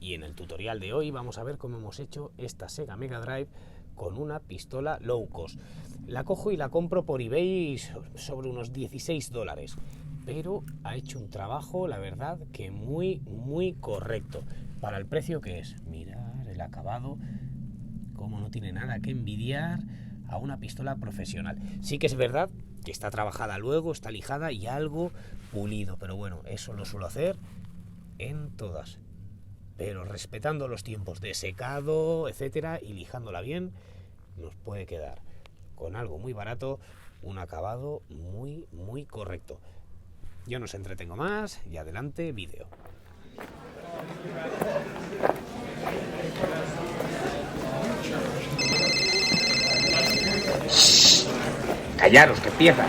y en el tutorial de hoy vamos a ver cómo hemos hecho esta Sega Mega Drive con una pistola low cost. La cojo y la compro por eBay sobre unos 16 dólares, pero ha hecho un trabajo, la verdad, que muy correcto para el precio que es. Mirad el acabado, como no tiene nada que envidiar a una pistola profesional. Sí que es verdad que está trabajada luego, está lijada y algo pulido, pero bueno, eso lo suelo hacer en todas, pero respetando los tiempos de secado, etcétera, y lijándola bien, nos puede quedar con algo muy barato un acabado muy correcto. Yo no os entretengo más y adelante vídeo. Callaros, que empieza.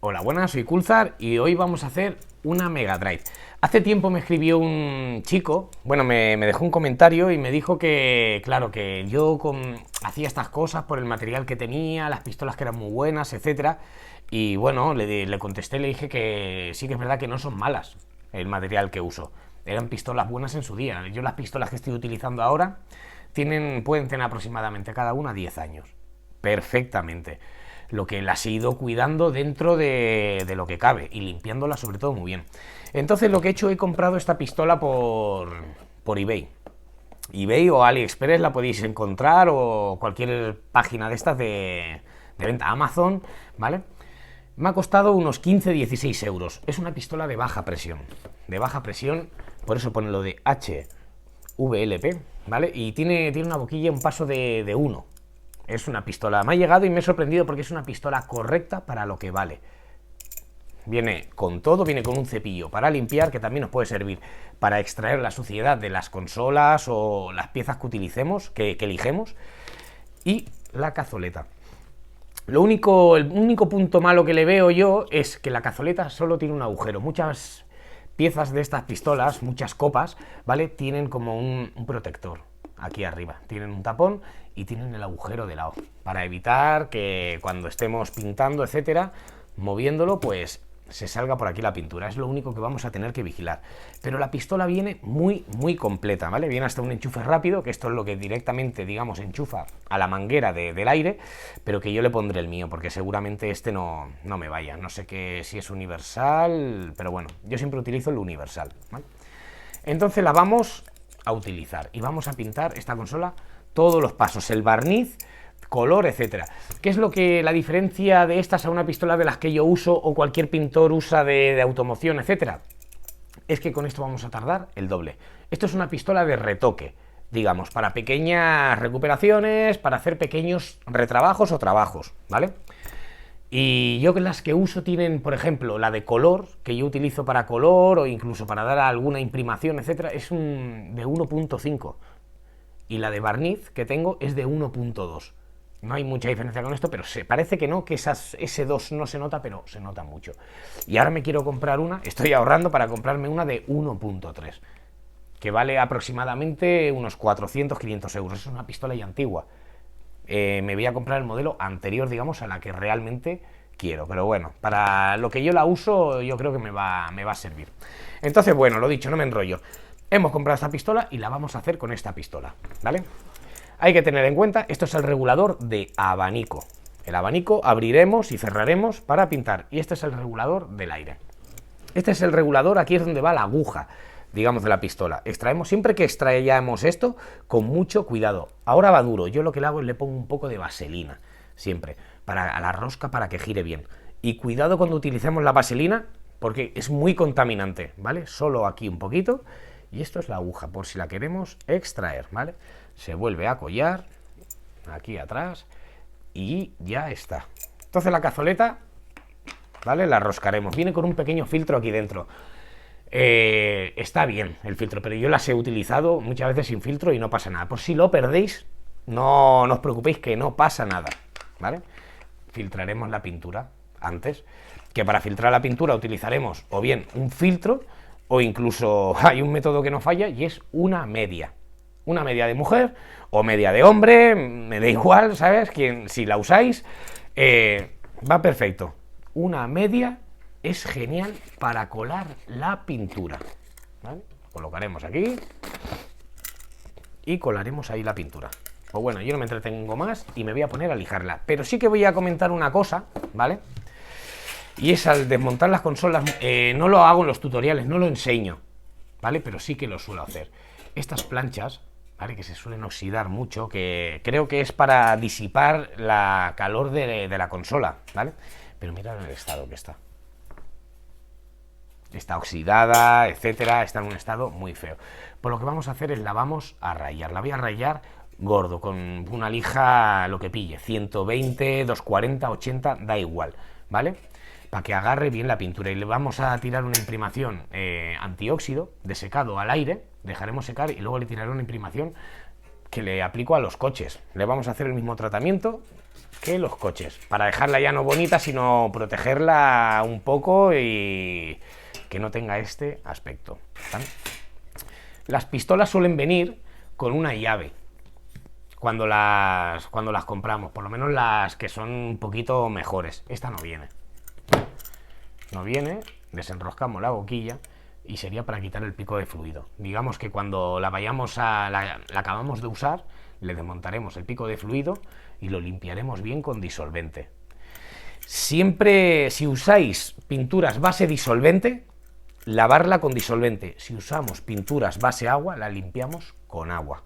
Hola, buenas, soy Kulzar y hoy vamos a hacer una Mega Drive. Hace tiempo me escribió un chico, bueno, me dejó un comentario y me dijo que, claro, que yo hacía estas cosas por el material que tenía, las pistolas que eran muy buenas, etcétera. Y bueno, le contesté, le dije que sí que es verdad que no son malas el material que uso. Eran pistolas buenas en su día. Yo las pistolas que estoy utilizando ahora pueden tener aproximadamente cada una 10 años. Perfectamente. Lo que las he ido cuidando dentro de lo que cabe y limpiándolas sobre todo muy bien. Entonces lo que he hecho, he comprado esta pistola por eBay. eBay o AliExpress la podéis encontrar, o cualquier página de estas de venta, Amazon, ¿vale? Me ha costado unos 15-16 euros. Es una pistola de baja presión. De baja presión, por eso pone lo de HVLP, ¿vale? Y tiene una boquilla, un paso de 1. Es una pistola, me ha llegado y me he sorprendido porque es una pistola correcta para lo que vale. Viene con todo, viene con un cepillo para limpiar, que también nos puede servir para extraer la suciedad de las consolas o las piezas que utilicemos, que elijemos, y la cazoleta. El único punto malo que le veo yo es que la cazoleta solo tiene un agujero. Muchas piezas de estas pistolas, muchas copas, ¿vale? Tienen como un protector aquí arriba, tienen un tapón y tienen el agujero de lado para evitar que cuando estemos pintando, etcétera, moviéndolo, pues se salga por aquí la pintura. Es lo único que vamos a tener que vigilar. Pero la pistola viene muy completa, ¿vale? Viene hasta un enchufe rápido, que esto es lo que directamente, digamos, enchufa a la manguera del aire, pero que yo le pondré el mío, porque seguramente este no me vaya. No sé si es universal, pero bueno, yo siempre utilizo el universal, ¿vale? Entonces la vamos a utilizar y vamos a pintar esta consola todos los pasos, el barniz, color, etcétera. ¿Qué es la diferencia de estas a una pistola de las que yo uso o cualquier pintor usa de automoción, etcétera? Es que con esto vamos a tardar el doble. Esto es una pistola de retoque, digamos, para pequeñas recuperaciones, para hacer pequeños retrabajos o trabajos, ¿vale? Y yo las que uso tienen, por ejemplo, la de color, que yo utilizo para color o incluso para dar alguna imprimación, etcétera, es de 1.5. Y la de barniz que tengo es de 1.2. No hay mucha diferencia con esto, pero parece que no, que ese 2 no se nota, pero se nota mucho. Y ahora me quiero comprar estoy ahorrando para comprarme una de 1.3, que vale aproximadamente unos 400-500 euros. Es una pistola ya antigua. Me voy a comprar el modelo anterior, digamos, a la que realmente quiero. Pero bueno, para lo que yo la uso, yo creo que me va a servir. Entonces, bueno, lo dicho, no me enrollo. Hemos comprado esta pistola y la vamos a hacer con esta pistola, ¿vale? Hay que tener en cuenta, esto es el regulador de abanico. El abanico abriremos y cerraremos para pintar. Y este es el regulador del aire. Este es el regulador, aquí es donde va la aguja, digamos, de la pistola. Siempre que extraigamos esto, con mucho cuidado. Ahora va duro, yo lo que le hago es le pongo un poco de vaselina, siempre, a la rosca para que gire bien. Y cuidado cuando utilicemos la vaselina, porque es muy contaminante, ¿vale? Solo aquí un poquito. Y esto es la aguja, por si la queremos extraer, ¿vale? Se vuelve a collar, aquí atrás, y ya está. Entonces la cazoleta, ¿vale? La roscaremos. Viene con un pequeño filtro aquí dentro. Está bien el filtro, pero yo las he utilizado muchas veces sin filtro y no pasa nada. Por si lo perdéis, no os preocupéis, que no pasa nada, ¿vale? Filtraremos la pintura antes, que para filtrar la pintura utilizaremos o bien un filtro, o incluso hay un método que no falla y es una media de mujer o media de hombre, me da igual, ¿sabes? Si la usáis, va perfecto. Una media es genial para colar la pintura, ¿vale? Colocaremos aquí y colaremos ahí la pintura. Pues bueno, yo no me entretengo más y me voy a poner a lijarla. Pero sí que voy a comentar una cosa, ¿vale? Y es al desmontar las consolas, no lo hago en los tutoriales, no lo enseño, ¿vale? Pero sí que lo suelo hacer. Estas planchas, ¿vale? Que se suelen oxidar mucho, que creo que es para disipar la calor de la consola, ¿vale? Pero mirad el estado que está. Está oxidada, etcétera, está en un estado muy feo. Pues lo que vamos a hacer es la vamos a rayar. La voy a rayar gordo, con una lija, lo que pille, 120, 240, 80, da igual, ¿vale? Para que agarre bien la pintura. Y le vamos a tirar una imprimación antióxido de secado al aire, dejaremos secar y luego le tiraré una imprimación que le aplico a los coches. Le vamos a hacer el mismo tratamiento que los coches, para dejarla ya no bonita, sino protegerla un poco y que no tenga este aspecto, ¿vale? Las pistolas suelen venir con una llave cuando las compramos, por lo menos las que son un poquito mejores. Esta no viene. No viene, desenroscamos la boquilla y sería para quitar el pico de fluido. Digamos que cuando la acabamos de usar, le desmontaremos el pico de fluido y lo limpiaremos bien con disolvente. Siempre, si usáis pinturas base disolvente, lavarla con disolvente. Si usamos pinturas base agua, la limpiamos con agua,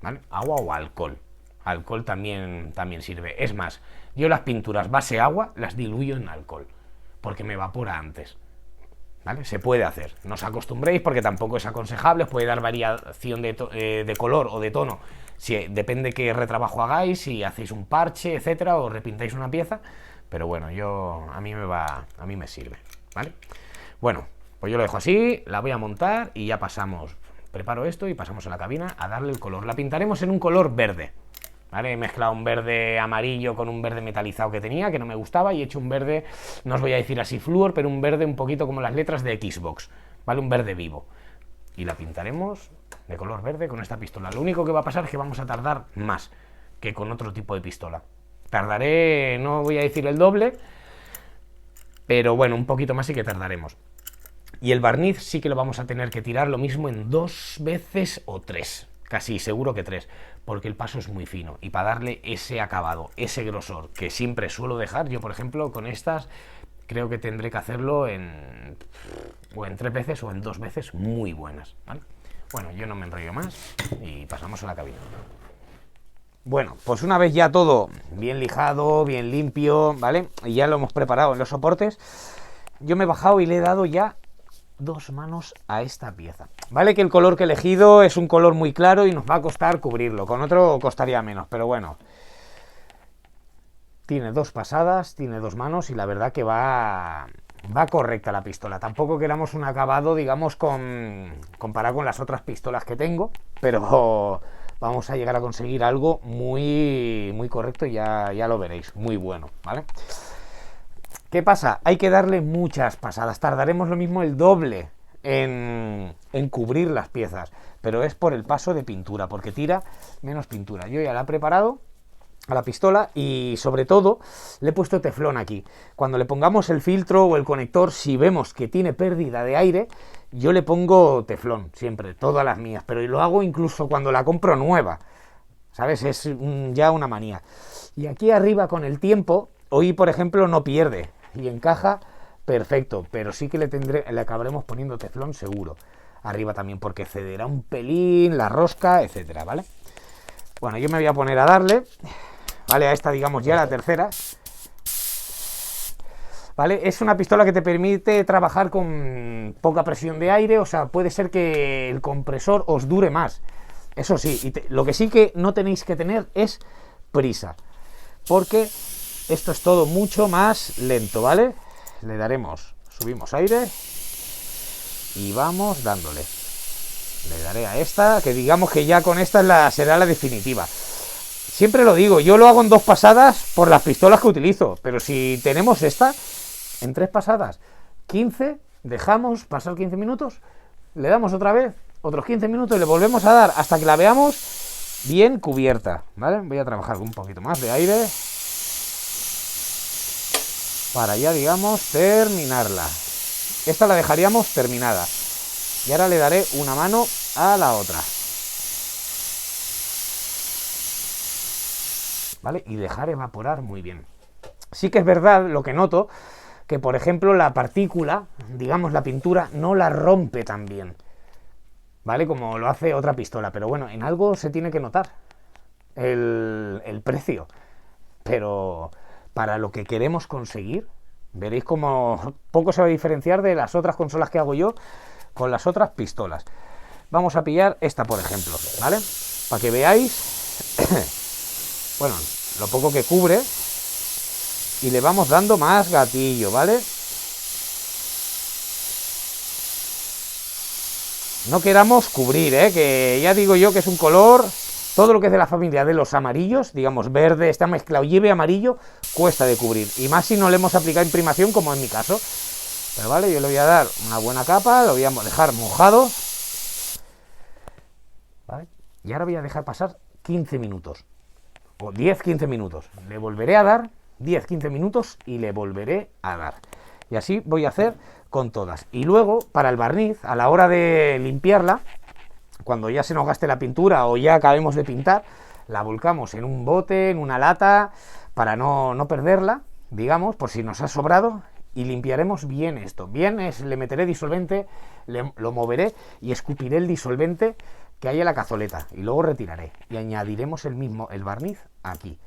¿vale? Agua o alcohol. Alcohol también sirve. Es más, yo las pinturas base agua las diluyo en alcohol, porque me evapora antes, ¿vale? Se puede hacer. No os acostumbréis porque tampoco es aconsejable. Os puede dar variación de color o de tono. Depende qué retrabajo hagáis, si hacéis un parche, etcétera, o repintáis una pieza. Pero bueno, a mí me sirve, ¿vale? Bueno, pues yo lo dejo así, la voy a montar y ya pasamos. Preparo esto y pasamos a la cabina a darle el color. La pintaremos en un color verde, ¿vale? He mezclado un verde amarillo con un verde metalizado que tenía, que no me gustaba, y he hecho un verde, no os voy a decir así flúor, pero un verde un poquito como las letras de Xbox, ¿vale? Un verde vivo. Y la pintaremos de color verde con esta pistola. Lo único que va a pasar es que vamos a tardar más que con otro tipo de pistola. Tardaré, no voy a decir el doble, pero bueno, un poquito más sí que tardaremos. Y el barniz sí que lo vamos a tener que tirar lo mismo en 2 veces o 3, casi seguro que 3, porque el paso es muy fino y para darle ese acabado, ese grosor que siempre suelo dejar, yo por ejemplo con estas creo que tendré que hacerlo en 3 veces o en 2 veces muy buenas, ¿vale? Bueno, yo no me enrollo más y pasamos a la cabina. Bueno, pues una vez ya todo bien lijado, bien limpio, ¿vale? Y ya lo hemos preparado en los soportes, yo me he bajado y le he dado ya 2 manos a esta pieza. Vale que el color que he elegido es un color muy claro y nos va a costar cubrirlo, con otro costaría menos, pero bueno. Tiene 2 pasadas, tiene 2 manos y la verdad que va correcta la pistola. Tampoco queramos un acabado, digamos, comparado con las otras pistolas que tengo, pero vamos a llegar a conseguir algo muy, muy correcto y ya lo veréis, muy bueno, ¿vale? ¿Qué pasa? Hay que darle muchas pasadas, tardaremos lo mismo el doble en cubrir las piezas, pero es por el paso de pintura, porque tira menos pintura. Yo ya la he preparado a la pistola y sobre todo le he puesto teflón aquí. Cuando le pongamos el filtro o el conector, si vemos que tiene pérdida de aire, yo le pongo teflón, siempre, todas las mías, pero lo hago incluso cuando la compro nueva, ¿sabes? Es ya una manía. Y aquí arriba con el tiempo, hoy por ejemplo no pierde y encaja perfecto, pero sí que le acabaremos poniendo teflón seguro. Arriba también porque cederá un pelín, la rosca, etcétera, ¿vale? Bueno, yo me voy a poner a darle, ¿vale? A esta, digamos, ya la tercera, ¿vale? Es una pistola que te permite trabajar con poca presión de aire, o sea, puede ser que el compresor os dure más. Eso sí, lo que sí que no tenéis que tener es prisa, porque esto es todo mucho más lento, ¿vale? Le daremos, subimos aire y vamos dándole. Le daré a esta, que digamos que ya con esta será la definitiva. Siempre lo digo, yo lo hago en 2 pasadas por las pistolas que utilizo, pero si tenemos esta, en 3 pasadas, 15, dejamos pasar 15 minutos, le damos otra vez, otros 15 minutos y le volvemos a dar hasta que la veamos bien cubierta, ¿vale? Voy a trabajar con un poquito más de aire. para ya, digamos, terminarla. Esta la dejaríamos terminada. Y ahora le daré una mano a la otra. ¿Vale? Y dejar evaporar muy bien. Sí que es verdad lo que noto, que por ejemplo la partícula, digamos la pintura, no la rompe tan bien. ¿Vale? Como lo hace otra pistola. Pero bueno, en algo se tiene que notar el precio. Pero para lo que queremos conseguir, veréis como poco se va a diferenciar de las otras consolas que hago yo con las otras pistolas. Vamos a pillar esta, por ejemplo, ¿vale? Para que veáis, bueno, lo poco que cubre, y le vamos dando más gatillo, ¿vale? No queramos cubrir, que ya digo yo que es un color, todo lo que es de la familia de los amarillos, digamos verde, está mezclado, lleve amarillo, cuesta de cubrir, y más si no le hemos aplicado imprimación como en mi caso. Pero vale, yo le voy a dar una buena capa, lo voy a dejar mojado, ¿vale? Y ahora voy a dejar pasar 15 minutos, o 10-15 minutos, le volveré a dar 10-15 minutos y le volveré a dar. Y así voy a hacer con todas. Y luego, para el barniz, a la hora de limpiarla, cuando ya se nos gaste la pintura o ya acabemos de pintar, la volcamos en un bote, en una lata, para no perderla, digamos, por si nos ha sobrado, y limpiaremos bien esto. Bien, le meteré disolvente, lo moveré y escupiré el disolvente que hay en la cazoleta, y luego retiraré, y añadiremos el barniz aquí.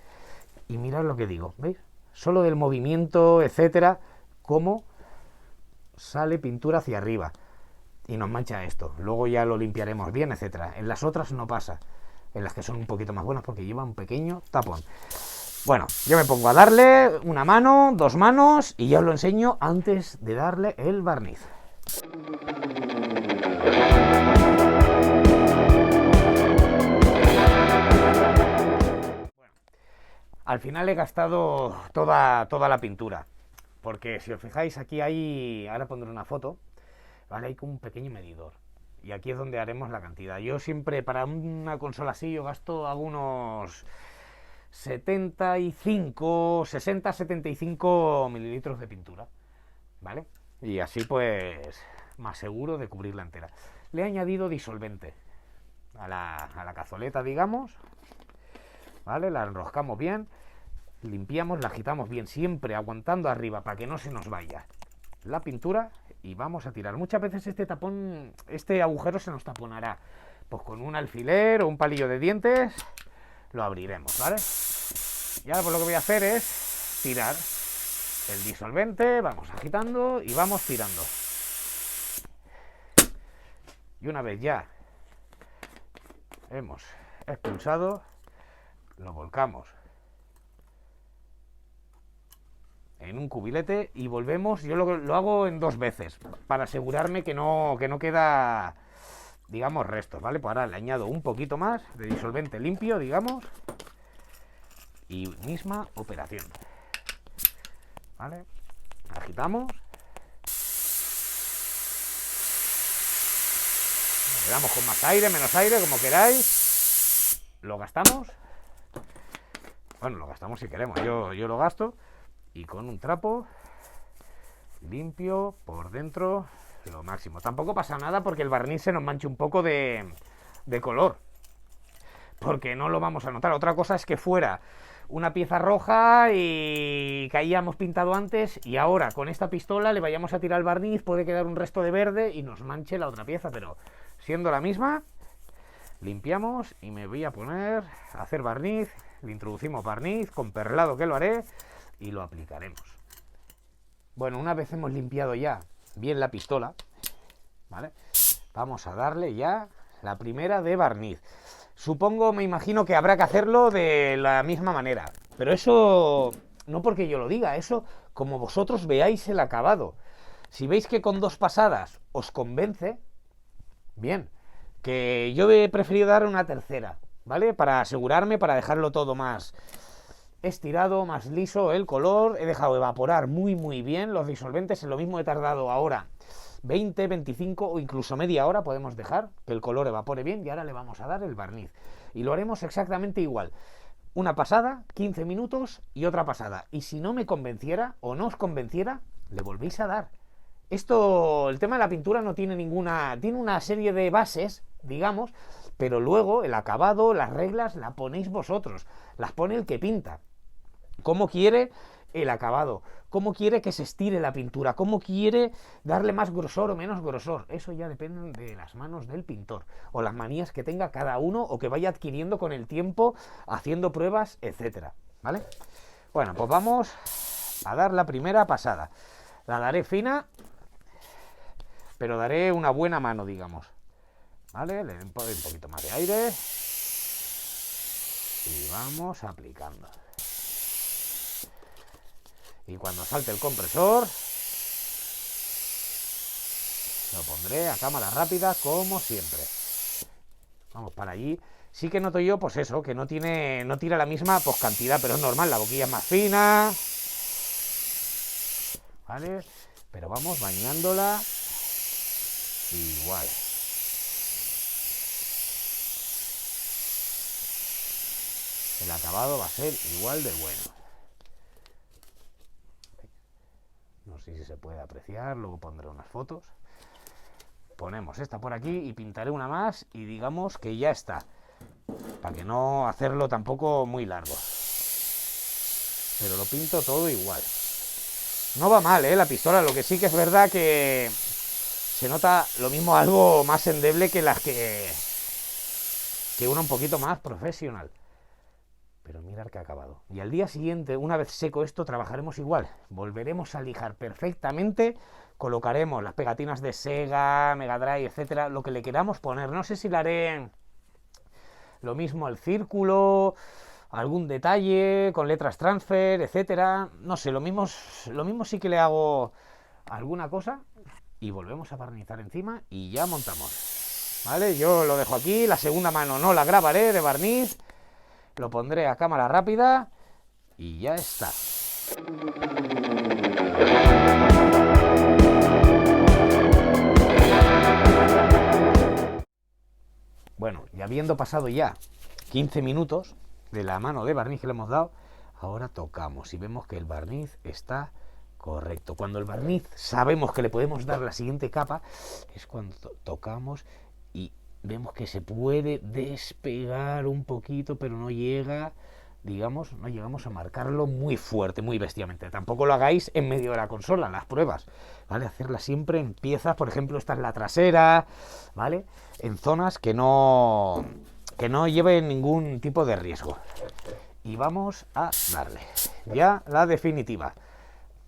Y mirad lo que digo, ¿veis? Solo del movimiento, etcétera, cómo sale pintura hacia arriba y nos mancha esto. Luego ya lo limpiaremos bien, etcétera. En las otras no pasa, en las que son un poquito más buenas porque lleva un pequeño tapón. Bueno, yo me pongo a darle una mano, 2 manos, y ya os lo enseño antes de darle el barniz. Al final he gastado toda la pintura, porque si os fijáis aquí hay, ahora pondré una foto, ¿vale? Hay como un pequeño medidor, y aquí es donde haremos la cantidad. Yo siempre para una consola así yo gasto algunos 60-75 mililitros de pintura, ¿vale? Y así pues más seguro de cubrirla entera. Le he añadido disolvente a la cazoleta, digamos, ¿vale? La enroscamos bien, limpiamos, la agitamos bien, siempre aguantando arriba para que no se nos vaya la pintura, y vamos a tirar. Muchas veces este agujero se nos taponará, pues con un alfiler o un palillo de dientes lo abriremos, ¿vale? Y ahora pues lo que voy a hacer es tirar el disolvente, vamos agitando y vamos tirando. Y una vez ya hemos expulsado, lo volcamos en un cubilete y volvemos. Yo lo hago en 2 veces para asegurarme que no queda, digamos, restos, ¿vale? Pues ahora le añado un poquito más de disolvente limpio, digamos, y misma operación, ¿vale? Agitamos, le damos con más aire, menos aire, como queráis, lo gastamos. Bueno, lo gastamos si queremos, yo lo gasto, y con un trapo limpio por dentro lo máximo. Tampoco pasa nada porque el barniz se nos manche un poco de color, porque no lo vamos a notar. Otra cosa es que fuera una pieza roja y que hayamos pintado antes, y ahora con esta pistola le vayamos a tirar el barniz, puede quedar un resto de verde y nos manche la otra pieza, pero siendo la misma, limpiamos y me voy a poner a hacer barniz. Le introducimos barniz con perlado, que lo haré, y lo aplicaremos. Bueno, una vez hemos limpiado ya bien la pistola, ¿vale? Vamos a darle ya la primera de barniz. Supongo, me imagino que habrá que hacerlo de la misma manera, pero eso no porque yo lo diga, eso como vosotros veáis el acabado. Si veis que con 2 pasadas os convence, bien, que yo he preferido dar una tercera, ¿vale? Para asegurarme, para dejarlo todo más estirado, más liso el color. He dejado evaporar muy bien los disolventes, en lo mismo he tardado ahora 20, 25 o incluso media hora podemos dejar que el color evapore bien, y ahora le vamos a dar el barniz y lo haremos exactamente igual. una pasada, 15 minutos y otra pasada. Y si no me convenciera o no os convenciera, le volvéis a dar. Esto, el tema de la pintura no tiene ninguna... Tiene una serie de bases, digamos, pero luego el acabado, las reglas, las ponéis vosotros. Las pone el que pinta. ¿Cómo quiere el acabado? ¿Cómo quiere que se estire la pintura? ¿Cómo quiere darle más grosor o menos grosor? Eso ya depende de las manos del pintor o las manías que tenga cada uno o que vaya adquiriendo con el tiempo, haciendo pruebas, etcétera. ¿Vale? Bueno, pues vamos a dar la primera pasada. La daré fina, pero daré una buena mano, digamos. ¿Vale? Le doy un poquito más de aire y vamos aplicando. Y cuando salte el compresor, lo pondré a cámara rápida como siempre. Vamos para allí. Sí que noto yo, pues eso, que no tira la misma pues, cantidad, pero es normal, la boquilla es más fina. ¿Vale? Pero vamos bañándola igual. El acabado va a ser igual de bueno. No sé si se puede apreciar, luego pondré unas fotos. Ponemos esta por aquí y pintaré una más y digamos que ya está. Para que no hacerlo tampoco muy largo. Pero lo pinto todo igual. No va mal, la pistola. Lo que sí que es verdad que se nota lo mismo algo más endeble que las que una un poquito más profesional. Pero mirad que ha acabado. Y al día siguiente, una vez seco esto, trabajaremos igual. Volveremos a lijar perfectamente. Colocaremos las pegatinas de Sega, Mega Drive, etcétera, lo que le queramos poner. No sé si le haré lo mismo al círculo, algún detalle con letras transfer, etcétera. No sé, lo mismo sí que le hago alguna cosa. Y volvemos a barnizar encima y ya montamos. ¿Vale? Yo lo dejo aquí. La segunda mano no la grabaré de barniz. Lo pondré a cámara rápida y ya está. Bueno, y habiendo pasado ya 15 minutos de la mano de barniz que le hemos dado, ahora tocamos y vemos que el barniz está correcto. Cuando el barniz sabemos que le podemos dar la siguiente capa, es cuando tocamos y vemos que se puede despegar un poquito, pero no llega, digamos, no llegamos a marcarlo muy fuerte, muy bestiamente. Tampoco lo hagáis en medio de la consola, en las pruebas, ¿vale? Hacerla siempre en piezas, por ejemplo, esta es la trasera, ¿vale? En zonas que no lleven ningún tipo de riesgo. Y vamos a darle ya la definitiva.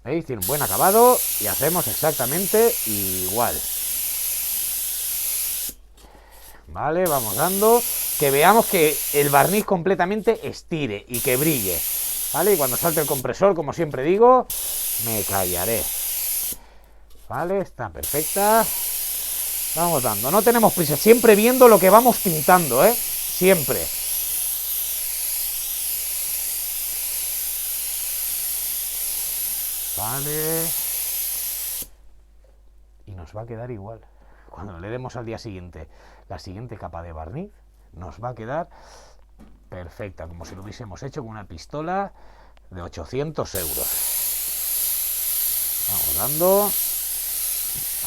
¿Veis? Tiene un buen acabado y hacemos exactamente igual. Vale, vamos dando, que veamos que el barniz completamente estire y que brille, ¿vale? Y cuando salte el compresor, como siempre digo, me callaré. Vale, está perfecta. Vamos dando, no tenemos prisa, siempre viendo lo que vamos pintando, siempre. Vale. Y nos va a quedar igual. Cuando le demos al día siguiente la siguiente capa de barniz, nos va a quedar perfecta, como si lo hubiésemos hecho con una pistola de 800 euros. Vamos dando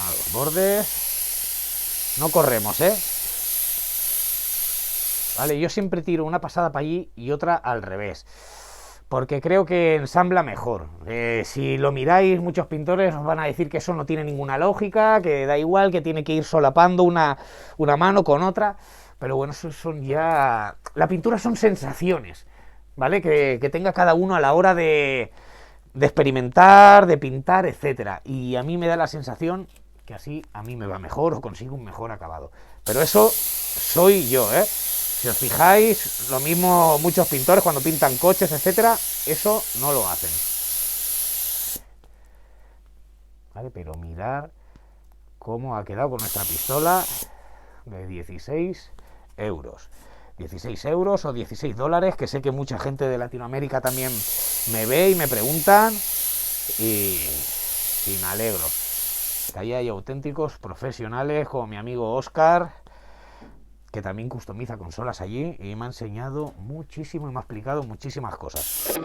a los bordes. No corremos, Vale, yo siempre tiro una pasada para allí y otra al revés, porque creo que ensambla mejor. Si lo miráis, muchos pintores os van a decir que eso no tiene ninguna lógica, que da igual, que tiene que ir solapando una mano con otra, pero bueno, eso son ya... La pintura son sensaciones, ¿vale? Que tenga cada uno a la hora de experimentar, de pintar, etcétera. Y a mí me da la sensación que así a mí me va mejor o consigo un mejor acabado. Pero eso soy yo, Si os fijáis, lo mismo muchos pintores cuando pintan coches, etcétera, eso no lo hacen. Vale, pero mirad cómo ha quedado con nuestra pistola de 16 euros. 16 euros o 16 dólares, que sé que mucha gente de Latinoamérica también me ve y me preguntan y me alegro. Que ahí hay auténticos profesionales como mi amigo Oscar, que también customiza consolas allí y me ha enseñado muchísimo y me ha explicado muchísimas cosas.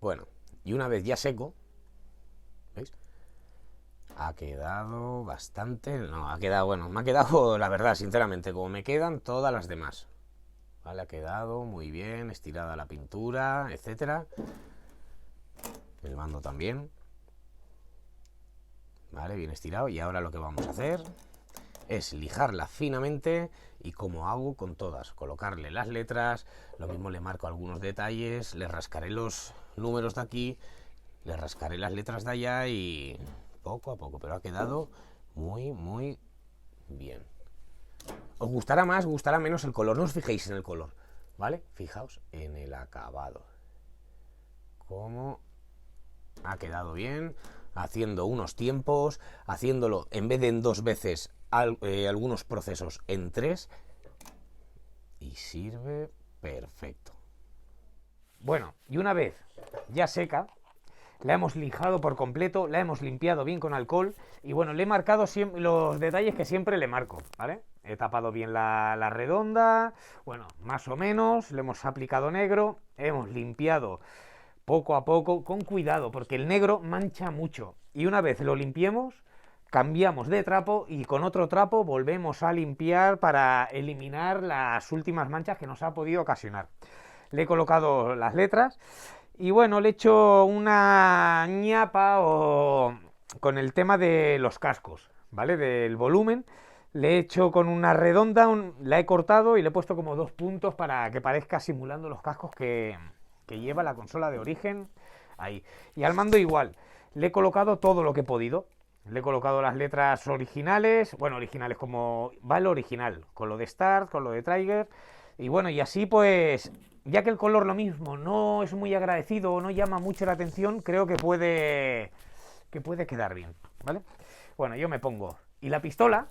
Bueno, y una vez ya seco, ¿veis? Ha quedado bastante... No, ha quedado, bueno, me ha quedado, la verdad, sinceramente, como me quedan todas las demás. Vale, ha quedado muy bien, estirada la pintura, etcétera. El mando también. Vale, bien estirado. Y ahora lo que vamos a hacer es lijarla finamente, y como hago con todas, colocarle las letras, lo mismo le marco algunos detalles, le rascaré los números de aquí, le rascaré las letras de allá y poco a poco, pero ha quedado muy, muy bien. Os gustará más, gustará menos el color, no os fijéis en el color, ¿vale? Fijaos en el acabado. Cómo ha quedado bien, haciendo unos tiempos, haciéndolo en vez de en 2 veces, algunos procesos en 3, y sirve perfecto. Bueno, y una vez ya seca, la hemos lijado por completo, la hemos limpiado bien con alcohol y bueno, le he marcado los detalles que siempre le marco, ¿vale? He tapado bien la redonda, bueno, más o menos, le hemos aplicado negro, hemos limpiado poco a poco, con cuidado, porque el negro mancha mucho. Y una vez lo limpiemos, cambiamos de trapo y con otro trapo volvemos a limpiar para eliminar las últimas manchas que nos ha podido ocasionar. Le he colocado las letras y bueno, le he hecho una ñapa con el tema de los cascos, ¿vale? Del volumen. Le he hecho con una redonda, la he cortado y le he puesto como 2 puntos para que parezca simulando los cascos que lleva la consola de origen ahí. Y al mando igual, le he colocado todo lo que he podido. Le he colocado las letras originales, bueno, originales como va el original, con lo de Start, con lo de Trigger. Y bueno, y así pues, ya que el color lo mismo no es muy agradecido o no llama mucho la atención, creo que puede quedar bien, ¿vale? Bueno, yo me pongo. Y la pistola,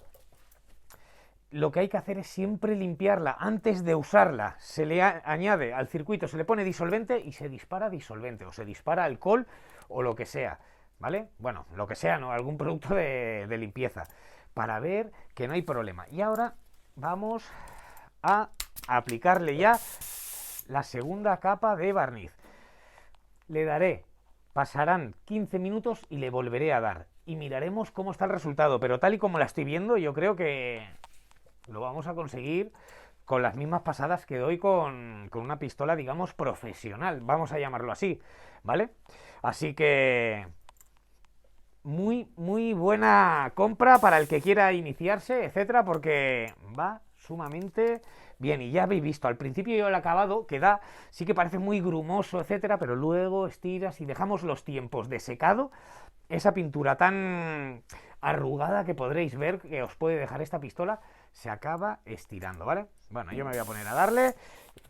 lo que hay que hacer es siempre limpiarla antes de usarla. Se le añade al circuito, se le pone disolvente y se dispara disolvente, o se dispara alcohol o lo que sea, ¿vale? Bueno, lo que sea, ¿no? Algún producto de limpieza, para ver que no hay problema. Y ahora vamos a aplicarle ya la segunda capa de barniz. Le daré, pasarán 15 minutos y le volveré a dar. Y miraremos cómo está el resultado, pero tal y como la estoy viendo, yo creo que lo vamos a conseguir con las mismas pasadas que doy con una pistola, digamos, profesional, vamos a llamarlo así, ¿vale? Así que muy, muy buena compra para el que quiera iniciarse, etcétera, porque va sumamente bien. Y ya habéis visto, al principio yo el acabado queda, sí que parece muy grumoso, etcétera, pero luego estiras y dejamos los tiempos de secado, esa pintura tan arrugada que podréis ver que os puede dejar esta pistola, se acaba estirando, ¿vale? Bueno, yo me voy a poner a darle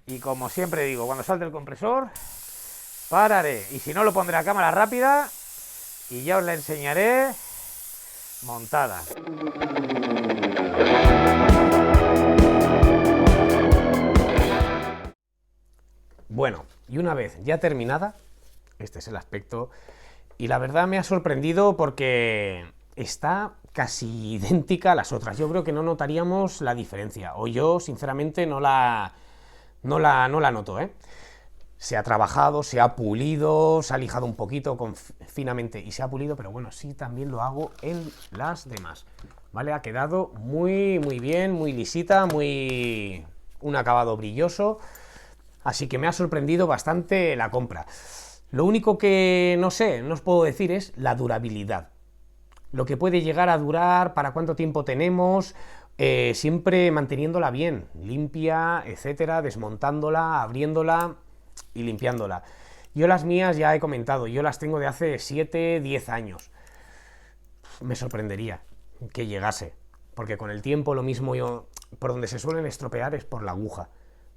y como siempre digo, cuando salte el compresor, pararé. Y si no, lo pondré a cámara rápida y ya os la enseñaré montada. Bueno, y una vez ya terminada, este es el aspecto, y la verdad me ha sorprendido porque está casi idéntica a las otras. Yo creo que no notaríamos la diferencia, o yo sinceramente no la noto, ¿eh? Se ha trabajado, se ha pulido, se ha lijado un poquito finamente y se ha pulido, pero bueno, sí también lo hago en las demás, ¿vale? Ha quedado muy, muy bien, muy lisita, un acabado brilloso, así que me ha sorprendido bastante la compra. Lo único que no sé, no os puedo decir es la durabilidad. Lo que puede llegar a durar, para cuánto tiempo tenemos, siempre manteniéndola bien, limpia, etcétera, desmontándola, abriéndola y limpiándola. Yo las mías ya he comentado, yo las tengo de hace 7, 10 años. Me sorprendería que llegase, porque con el tiempo lo mismo por donde se suelen estropear es por la aguja,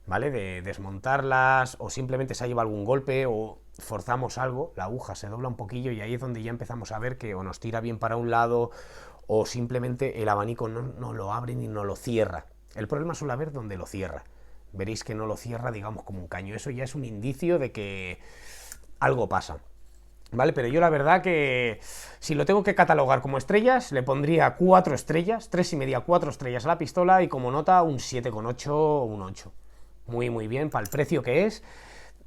¿vale? De desmontarlas o simplemente se ha llevado algún golpe o forzamos algo, la aguja se dobla un poquillo y ahí es donde ya empezamos a ver que o nos tira bien para un lado o simplemente el abanico no lo abre ni no lo cierra. El problema suele haber donde lo cierra. Veréis que no lo cierra, digamos, como un caño. Eso ya es un indicio de que algo pasa. ¿vale? Pero yo la verdad que si lo tengo que catalogar como estrellas, le pondría 4 estrellas, 3,5, 4 estrellas a la pistola y como nota un 7,8 o un 8. Muy, muy bien, para el precio que es,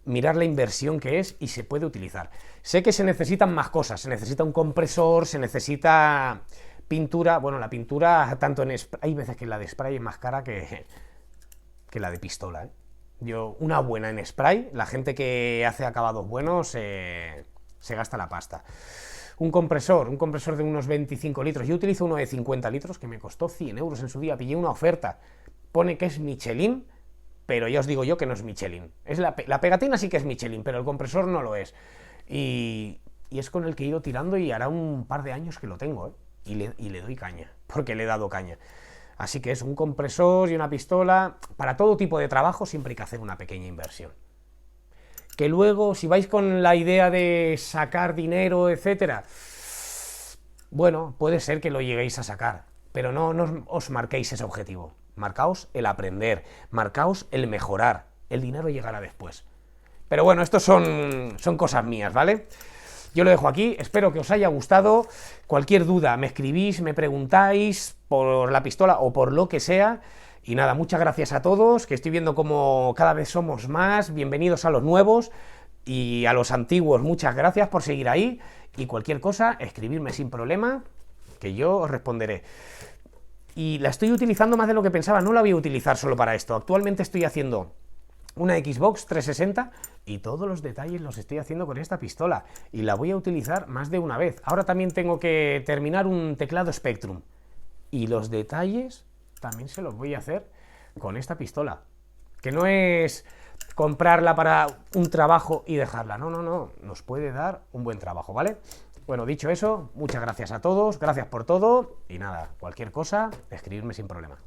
mirar la inversión que es y se puede utilizar. Sé que se necesitan más cosas, se necesita un compresor, se necesita pintura, bueno, la pintura tanto en spray, hay veces que la de spray es más cara que la de pistola, ¿eh? Una buena en spray, la gente que hace acabados buenos se gasta la pasta. Un compresor de unos 25 litros, yo utilizo uno de 50 litros que me costó 100 euros en su día, pillé una oferta, pone que es Michelin, pero ya os digo yo que no es Michelin. La pegatina sí que es Michelin, pero el compresor no lo es. Y es con el que he ido tirando y hará un par de años que lo tengo, ¿eh? Y le doy caña, porque le he dado caña. Así que es un compresor y una pistola. Para todo tipo de trabajo siempre hay que hacer una pequeña inversión. Que luego, si vais con la idea de sacar dinero, etcétera, bueno, puede ser que lo lleguéis a sacar, pero no os marquéis ese objetivo. Marcaos el aprender, marcaos el mejorar. El dinero llegará después. Pero bueno, estos son cosas mías, ¿vale? Yo lo dejo aquí, espero que os haya gustado. Cualquier duda, me escribís, me preguntáis por la pistola o por lo que sea. Y nada, muchas gracias a todos, que estoy viendo como cada vez somos más. Bienvenidos a los nuevos y a los antiguos, muchas gracias por seguir ahí. Y cualquier cosa, escribirme sin problema, que yo os responderé. Y la estoy utilizando más de lo que pensaba, no la voy a utilizar solo para esto. Actualmente estoy haciendo una Xbox 360 y todos los detalles los estoy haciendo con esta pistola y la voy a utilizar más de una vez. Ahora también tengo que terminar un teclado Spectrum y los detalles también se los voy a hacer con esta pistola, que no es comprarla para un trabajo y dejarla, no, nos puede dar un buen trabajo, ¿vale? Bueno, dicho eso, muchas gracias a todos, gracias por todo y nada, cualquier cosa, escribirme sin problema.